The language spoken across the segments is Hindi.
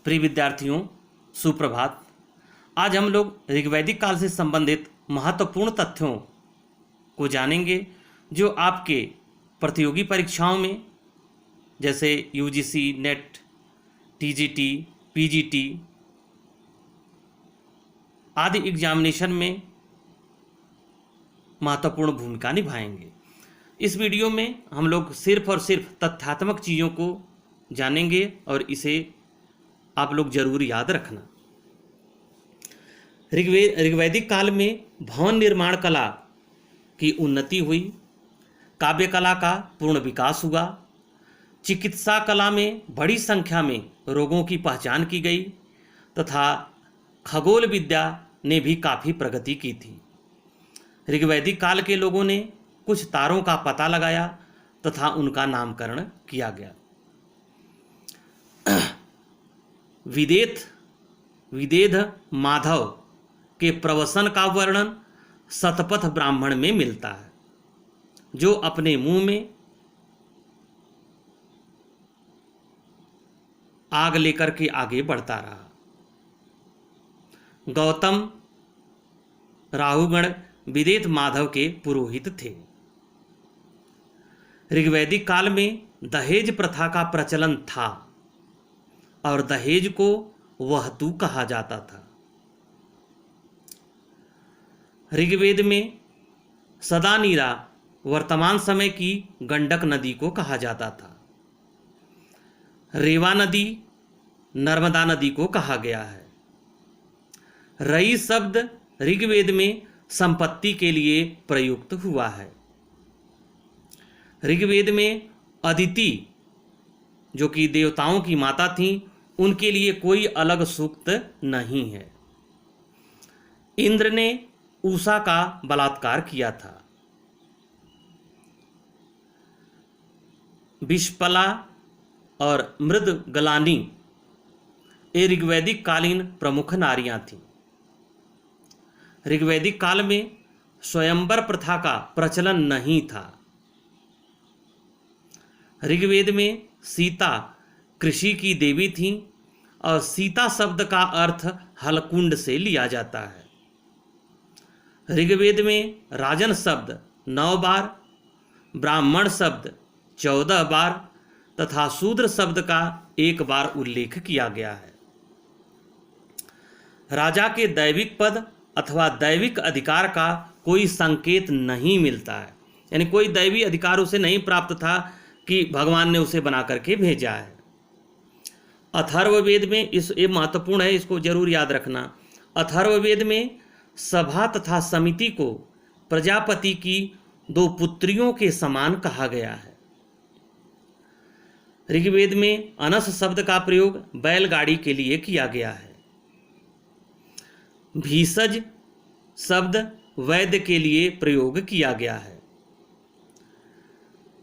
प्रिय विद्यार्थियों, सुप्रभात। आज हम लोग ऋग्वैदिक काल से संबंधित महत्वपूर्ण तथ्यों को जानेंगे जो आपके प्रतियोगी परीक्षाओं में जैसे यूजीसी, नेट, टीजीटी, पीजीटी आदि एग्जामिनेशन में महत्वपूर्ण भूमिका निभाएंगे। इस वीडियो में हम लोग सिर्फ और सिर्फ तथ्यात्मक चीज़ों को जानेंगे और इसे आप लोग जरूर याद रखना। ऋग्वैदिक काल में भवन निर्माण कला की उन्नति हुई, काव्य कला का पूर्ण विकास हुआ, चिकित्सा कला में बड़ी संख्या में रोगों की पहचान की गई तथा खगोल विद्या ने भी काफ़ी प्रगति की थी। ऋग्वैदिक काल के लोगों ने कुछ तारों का पता लगाया तथा उनका नामकरण किया गया। विदेध माधव के प्रवसन का वर्णन शतपथ ब्राह्मण में मिलता है, जो अपने मुंह में आग लेकर के आगे बढ़ता रहा। गौतम राहुगण विदेध माधव के पुरोहित थे। ऋग्वैदिक काल में दहेज प्रथा का प्रचलन था और दहेज को वहतू कहा जाता था। ऋग्वेद में सदानीरा वर्तमान समय की गंडक नदी को कहा जाता था। रेवा नदी नर्मदा नदी को कहा गया है। रई शब्द ऋग्वेद में संपत्ति के लिए प्रयुक्त हुआ है। ऋग्वेद में अदिति, जो कि देवताओं की माता थीं, उनके लिए कोई अलग सूक्त नहीं है। इंद्र ने उषा का बलात्कार किया था। विशपला और मृदगलानी ये ऋग्वैदिक कालीन प्रमुख नारियां थीं। ऋग्वैदिक काल में स्वयंवर प्रथा का प्रचलन नहीं था। ऋग्वेद में सीता कृषि की देवी थीं और सीता शब्द का अर्थ हलकुंड से लिया जाता है। ऋग्वेद में राजन शब्द 9 बार, ब्राह्मण शब्द 14 बार तथा शूद्र शब्द का 1 बार उल्लेख किया गया है। राजा के दैविक पद अथवा दैविक अधिकार का कोई संकेत नहीं मिलता है, यानी कोई दैवी अधिकार उसे नहीं प्राप्त था कि भगवान ने उसे बना करके भेजा है। अथर्ववेद में ये महत्वपूर्ण है, इसको जरूर याद रखना। अथर्ववेद में सभा तथा समिति को प्रजापति की 2 पुत्रियों के समान कहा गया है। ऋग्वेद में अनस शब्द का प्रयोग बैलगाड़ी के लिए किया गया है। भीषज शब्द वैद्य के लिए प्रयोग किया गया है।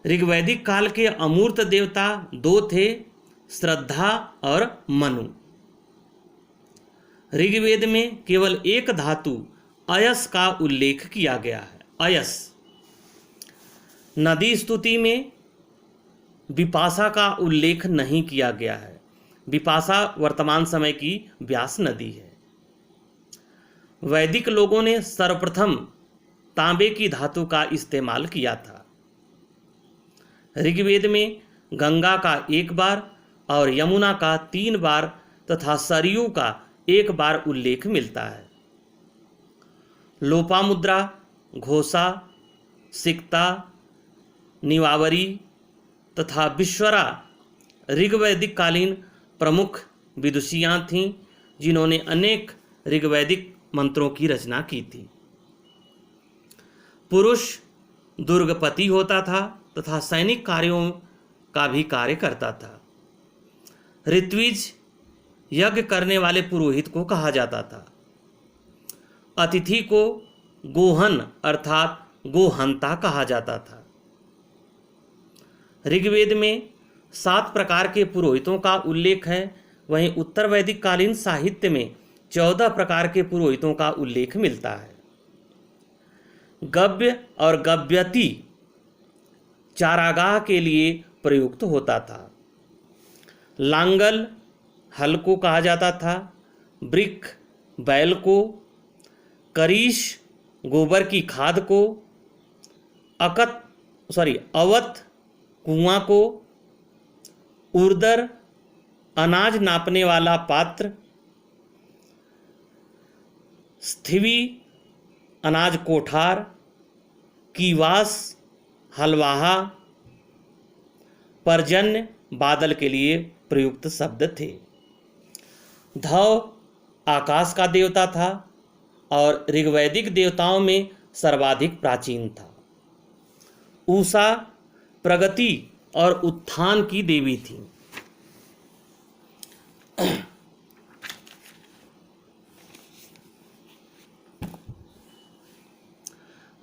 ऋग्वैदिक काल के अमूर्त देवता 2 थे, श्रद्धा और मनु। ऋग्वेद में केवल एक धातु अयस का उल्लेख किया गया है, अयस। नदी स्तुति में विपाशा का उल्लेख नहीं किया गया है। विपाशा वर्तमान समय की व्यास नदी है। वैदिक लोगों ने सर्वप्रथम तांबे की धातु का इस्तेमाल किया था। ऋग्वेद में गंगा का 1 बार और यमुना का 3 बार तथा सरयू का 1 बार उल्लेख मिलता है। लोपामुद्रा, घोषा, सिक्ता, निवावरी तथा विश्वरा ऋग्वैदिक कालीन प्रमुख विदुषियाँ थीं, जिन्होंने अनेक ऋग्वैदिक मंत्रों की रचना की थी। पुरुष दुर्गपति होता था तथा सैनिक कार्यों का भी कार्य करता था। ऋत्विज यज्ञ करने वाले पुरोहित को कहा जाता था। अतिथि को गोहन अर्थात गोहंता कहा जाता था। ऋग्वेद में 7 प्रकार के पुरोहितों का उल्लेख है, वहीं उत्तर वैदिक कालीन साहित्य में 14 प्रकार के पुरोहितों का उल्लेख मिलता है। गव्य और गव्यति चारागाह के लिए प्रयुक्त होता था। लांगल हल को कहा जाता था, ब्रिक बैल को, करीश गोबर की खाद को, अवत कुआं को, उर्दर अनाज नापने वाला पात्र, स्थिवी अनाज कोठार, कीवास हलवाहा, पर्जन्य बादल के लिए प्रयुक्त शब्द थे। धव आकाश का देवता था और ऋग्वैदिक देवताओं में सर्वाधिक प्राचीन था। उषा प्रगति और उत्थान की देवी थी।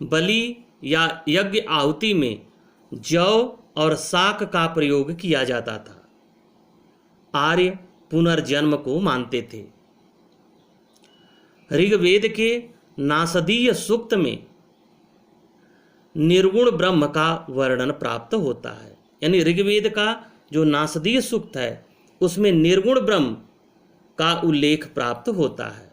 बलि या यज्ञ आहुति में जौ और शाक का प्रयोग किया जाता था। आर्य पुनर्जन्म को मानते थे। ऋग्वेद के नासदीय सूक्त में निर्गुण ब्रह्म का वर्णन प्राप्त होता है। यानी ऋग्वेद का जो नासदीय सूक्त है उसमें निर्गुण ब्रह्म का उल्लेख प्राप्त होता है।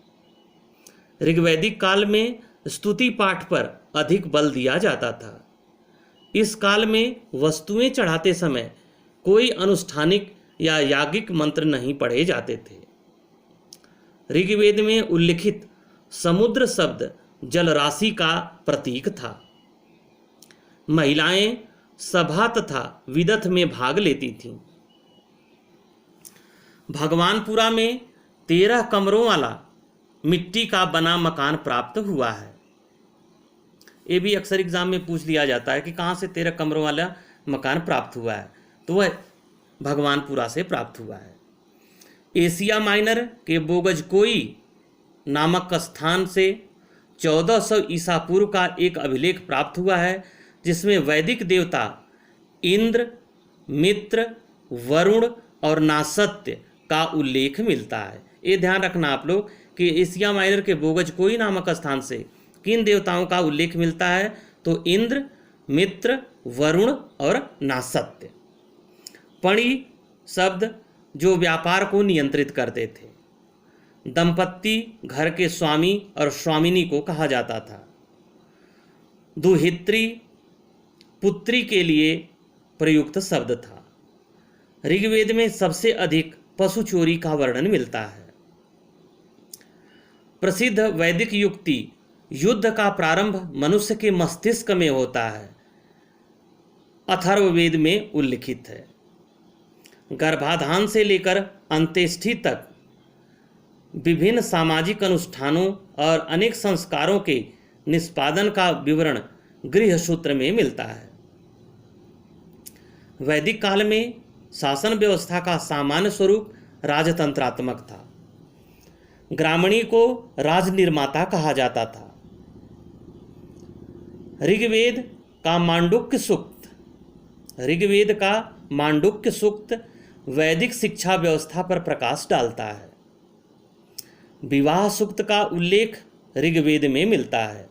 ऋग्वैदिक काल में स्तुति पाठ पर अधिक बल दिया जाता था। इस काल में वस्तुएं चढ़ाते समय कोई अनुष्ठानिक या याज्ञिक मंत्र नहीं पढ़े जाते थे। ऋग्वेद में उल्लिखित समुद्र शब्द जलराशि का प्रतीक था। महिलाएं सभा तथा विदथ में भाग लेती थीं। भगवानपुरा में 13 कमरों वाला मिट्टी का बना मकान प्राप्त हुआ है। ये भी अक्सर एग्जाम में पूछ लिया जाता है कि कहाँ से 13 कमरों वाला मकान प्राप्त हुआ है, तो वह भगवानपुरा से प्राप्त हुआ है। एशिया माइनर के बोगजकोई नामक स्थान से 1400 ईसा पूर्व का एक अभिलेख प्राप्त हुआ है, जिसमें वैदिक देवता इंद्र, मित्र, वरुण और नासत्य का उल्लेख मिलता है। ये ध्यान रखना आप लोग कि एशिया माइनर के बोगजकोई नामक स्थान से किन देवताओं का उल्लेख मिलता है, तो इंद्र, मित्र, वरुण और नासत्य। पणि शब्द जो व्यापार को नियंत्रित करते थे। दंपत्ति घर के स्वामी और स्वामिनी को कहा जाता था। दुहित्री पुत्री के लिए प्रयुक्त शब्द था। ऋग्वेद में सबसे अधिक पशु चोरी का वर्णन मिलता है। प्रसिद्ध वैदिक युक्ति युद्ध का प्रारंभ मनुष्य के मस्तिष्क में होता है, अथर्ववेद में उल्लिखित है। गर्भाधान से लेकर अंत्येष्टि तक विभिन्न सामाजिक अनुष्ठानों और अनेक संस्कारों के निष्पादन का विवरण गृह सूत्र में मिलता है। वैदिक काल में शासन व्यवस्था का सामान्य स्वरूप राजतंत्रात्मक था। ग्रामणी को राजनिर्माता कहा जाता था। ऋग्वेद का मांडुक्य सूक्त वैदिक शिक्षा व्यवस्था पर प्रकाश डालता है। विवाह सूक्त का उल्लेख ऋग्वेद में मिलता है।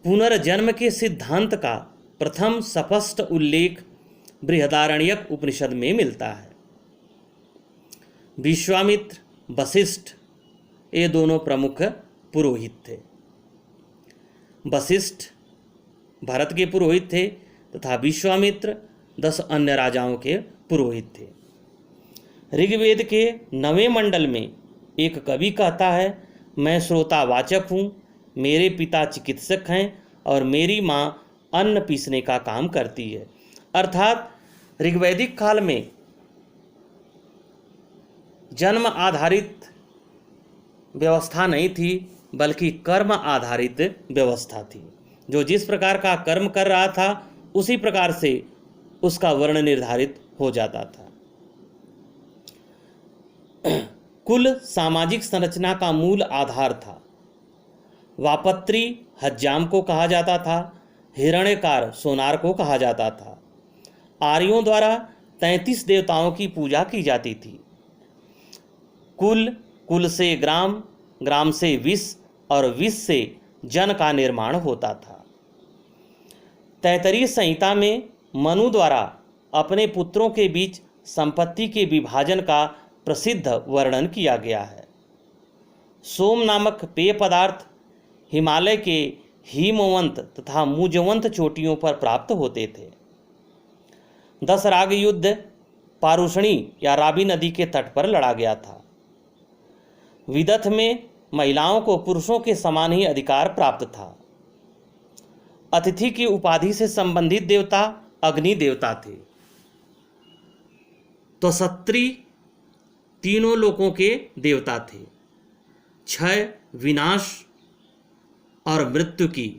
पुनर्जन्म के सिद्धांत का प्रथम स्पष्ट उल्लेख बृहदारण्यक उपनिषद में मिलता है। विश्वामित्र, वशिष्ठ ये दोनों प्रमुख पुरोहित थे। वशिष्ठ भारत के पुरोहित थे तथा विश्वामित्र 10 अन्य राजाओं के पुरोहित थे। ऋग्वेद के 9वें मंडल में एक कवि कहता है, मैं श्रोतावाचक हूँ, मेरे पिता चिकित्सक हैं और मेरी माँ अन्न पीसने का काम करती है। अर्थात ऋग्वैदिक काल में जन्म आधारित व्यवस्था नहीं थी, बल्कि कर्म आधारित व्यवस्था थी। जो जिस प्रकार का कर्म कर रहा था उसी प्रकार से उसका वर्ण निर्धारित हो जाता था। कुल सामाजिक संरचना का मूल आधार था। वापत्री हज्जाम को कहा जाता था, हिरण्यकार सोनार को कहा जाता था। आर्यों द्वारा 33 देवताओं की पूजा की जाती थी। कुल से ग्राम, ग्राम से विश्व और विश्व से जन का निर्माण होता था। तैत्तरीय संहिता में मनु द्वारा अपने पुत्रों के बीच संपत्ति के विभाजन का प्रसिद्ध वर्णन किया गया है। सोम नामक पेय पदार्थ हिमालय के हिमवंत तथा मुजवंत चोटियों पर प्राप्त होते थे। 10 राग युद्ध पारुषणी या रावी नदी के तट पर लड़ा गया था। विदथ में महिलाओं को पुरुषों के समान ही अधिकार प्राप्त था। अतिथि की उपाधि से संबंधित देवता अग्नि देवता थे। तो क्षत्रिय तीनों लोकों के देवता थे। क्षय, विनाश और मृत्यु की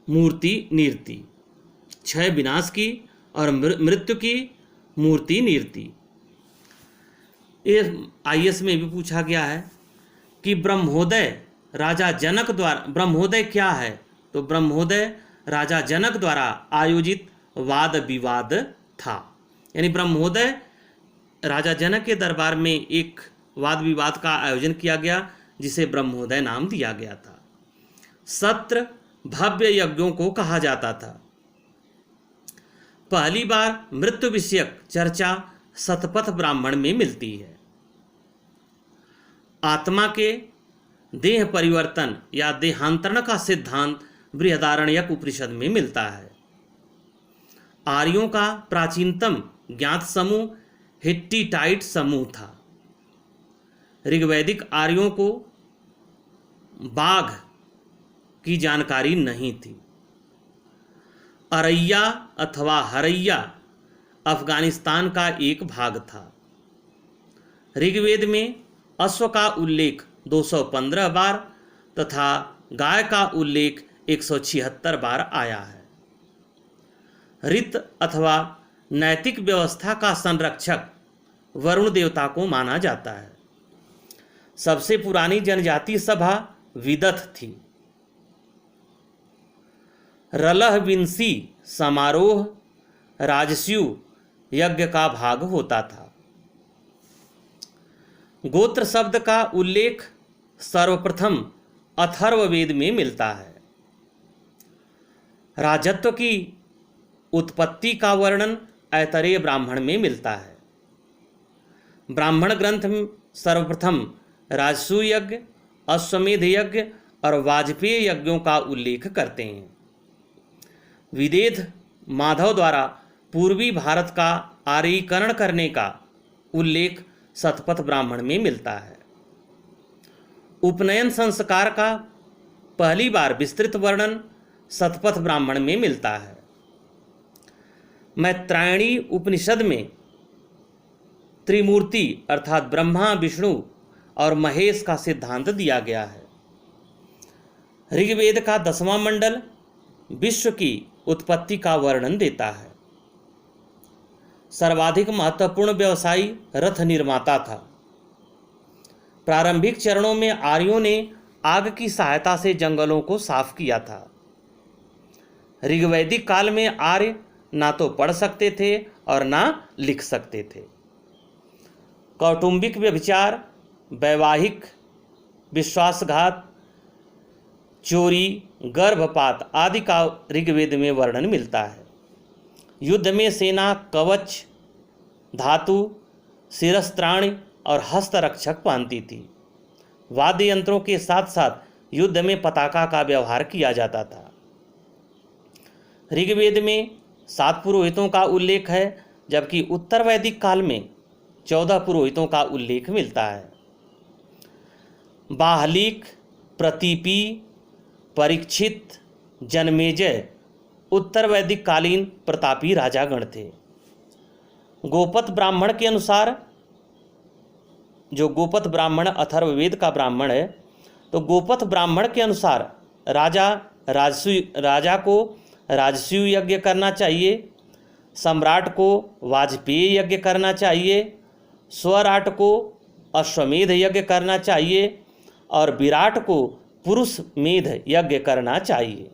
मूर्ति नीरती। क्षय विनाश की और मृत्यु की मूर्ति नीरती। ये आईएएस में भी पूछा गया है कि ब्रह्मोदय राजा जनक द्वारा, ब्रह्मोदय क्या है? तो ब्रह्मोदय राजा जनक द्वारा आयोजित वाद विवाद था। यानी ब्रह्मोदय राजा जनक के दरबार में एक वाद विवाद का आयोजन किया गया जिसे ब्रह्मोदय नाम दिया गया था। सत्र भव्य यज्ञों को कहा जाता था। पहली बार मृत्यु विषयक चर्चा शतपथ ब्राह्मण में मिलती है। आत्मा के देह परिवर्तन या देहांतरण का सिद्धांत बृहदारण्यक उपनिषद में मिलता है। आर्यों का प्राचीनतम ज्ञात समूह हिट्टीटाइट समूह था। ऋग्वैदिक आर्यों को बाघ की जानकारी नहीं थी। अरैया अथवा हरैया अफगानिस्तान का एक भाग था। ऋग्वेद में अश्व का उल्लेख 215 बार तथा गाय का उल्लेख 176 बार आया है। ऋत अथवा नैतिक व्यवस्था का संरक्षक वरुण देवता को माना जाता है। सबसे पुरानी जनजातीय सभा विदथ थी। रलह विंसी समारोह राजस्यु यज्ञ का भाग होता था। गोत्र शब्द का उल्लेख सर्वप्रथम अथर्ववेद में मिलता है। राजत्व की उत्पत्ति का वर्णन ऐतरेय ब्राह्मण में मिलता है। ब्राह्मण ग्रंथ में सर्वप्रथम राजसूय यज्ञ, अश्वमेध यज्ञ और वाजपेय यज्ञों का उल्लेख करते हैं। विदेध माधव द्वारा पूर्वी भारत का आर्यीकरण करने का उल्लेख शतपथ ब्राह्मण में मिलता है। उपनयन संस्कार का पहली बार विस्तृत वर्णन शतपथ ब्राह्मण में मिलता है। मैत्रायणी उपनिषद में त्रिमूर्ति अर्थात ब्रह्मा, विष्णु और महेश का सिद्धांत दिया गया है। ऋग्वेद का 10वां मंडल विश्व की उत्पत्ति का वर्णन देता है। सर्वाधिक महत्वपूर्ण व्यवसायी रथ निर्माता था। प्रारंभिक चरणों में आर्यों ने आग की सहायता से जंगलों को साफ किया था। ऋग्वैदिक काल में आर्य ना तो पढ़ सकते थे और ना लिख सकते थे। कौटुंबिक व्यभिचार, वैवाहिक विश्वासघात, चोरी, गर्भपात आदि का ऋग्वेद में वर्णन मिलता है। युद्ध में सेना कवच, धातु, शिरस्त्राण और हस्तरक्षक पहनती थी। वाद्य यंत्रों के साथ साथ युद्ध में पताका का व्यवहार किया जाता था। ऋग्वेद में 7 पुरोहितों का उल्लेख है, जबकि उत्तर वैदिक काल में 14 पुरोहितों का उल्लेख मिलता है। बाहलिक, प्रतीपी, परीक्षित, जनमेजय उत्तर वैदिक कालीन प्रतापी राजागण थे। गोपत ब्राह्मण के अनुसार, जो गोपत ब्राह्मण अथर्ववेद का ब्राह्मण है, तो गोपत ब्राह्मण के अनुसार राजा को राजसूय यज्ञ करना चाहिए, सम्राट को वाजपेय यज्ञ करना चाहिए, स्वराट को अश्वमेध यज्ञ करना चाहिए और विराट को पुरुष मेध यज्ञ करना चाहिए।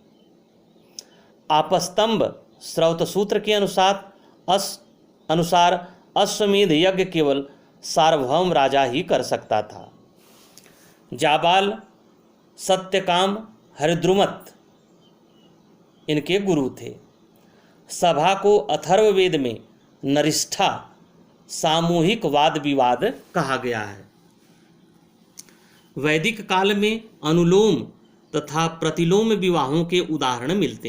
आपस्तंभ श्रौत सूत्र के अनुसार अश्वमेध यज्ञ केवल सार्वभौम राजा ही कर सकता था। जाबाल, सत्यकाम, हरिद्रुमत इनके गुरु थे। सभा को अथर्ववेद में नरिष्ठा सामूहिक वाद विवाद कहा गया है। वैदिक काल में अनुलोम तथा प्रतिलोम विवाहों के उदाहरण मिलते हैं।